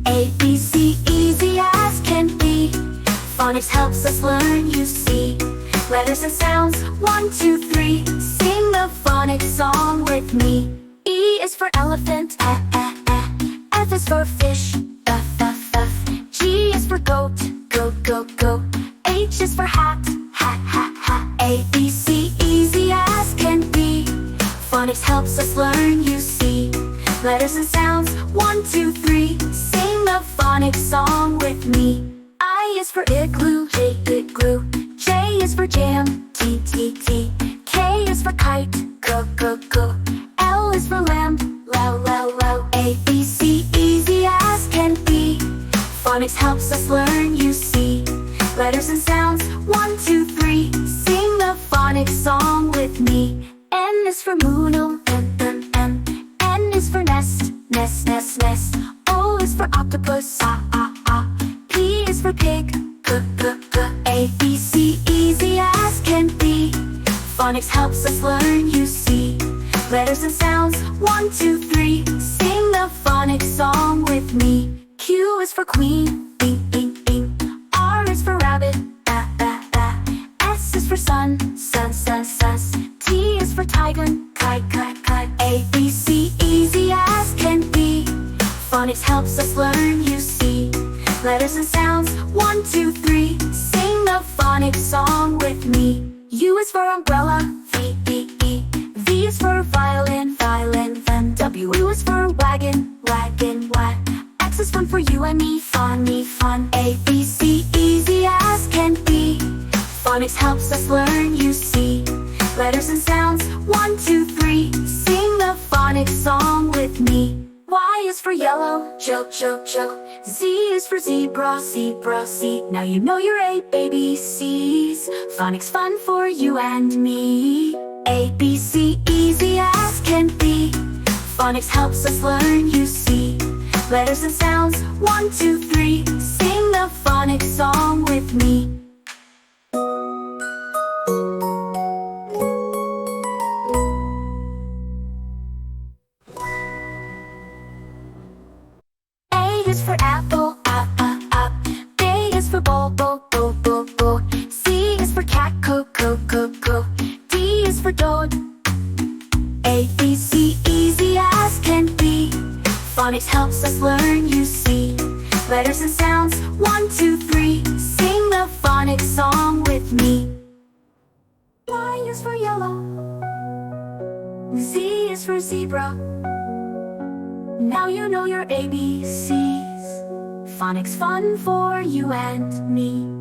A, B, C, easy as can be. Phonics helps us learn, you see. Letters and sounds, 1, 2, 3. Sing the phonics song with me. E is for elephant, F is for fish, F. G is for goat, go. H is for hat, hat. A, B, C, easy as can be. Phonics helps us learn, you see. Letters and sounds, 1, 2, 3. Sing the phonics song with me. I is for igloo, igloo. J is for jam, T. K is for kite, go. L is for lamb, low. A, B, C, easy as can be. Phonics helps us learn, you see. Letters and sounds, 1, 2, 3. Sing the phonics song with me. N is for moodle, M. N is for nest, nest. O is for octopus, P is for pig, g. A, B, C, easy as can be. Phonics helps us learn, you see. Letters and sounds, 1, 2, 3. Sing the phonics song with me. Q is for queen, bing. R is for rabbit, ba. S is for sun, sus. T is for tiger, kite. A, B, C, easy as can be. Phonics helps us learn, you see. Letters and sounds, 1, 2, 3. Sing the phonics song with me. U is for umbrella, V. V is for violin, W is for wagon, X is fun for you and me, fun. A, B, C, easy as can be. Phonics helps us learn, you see. Letters and sounds, 1, 2, 3. Sing the phonics song with me. Y is for yellow, joke. Z is for zebra, C. Now you know your ABCs. Phonics fun for you and me. A, B, C, easy as can be. Phonics helps us learn, you see. Letters and sounds, 1, 2, 3. Sing the phonics song with me. A is for apple, up. B is for ball, bo. C is for cat, co. D is for dog. A, B, C, easy as can be. Phonics helps us learn, you see. Letters and sounds, 1, 2, 3. Sing the phonics song with me. Y is for yellow, Z is for zebra. Now you know your ABCs. Phonics fun for you and me.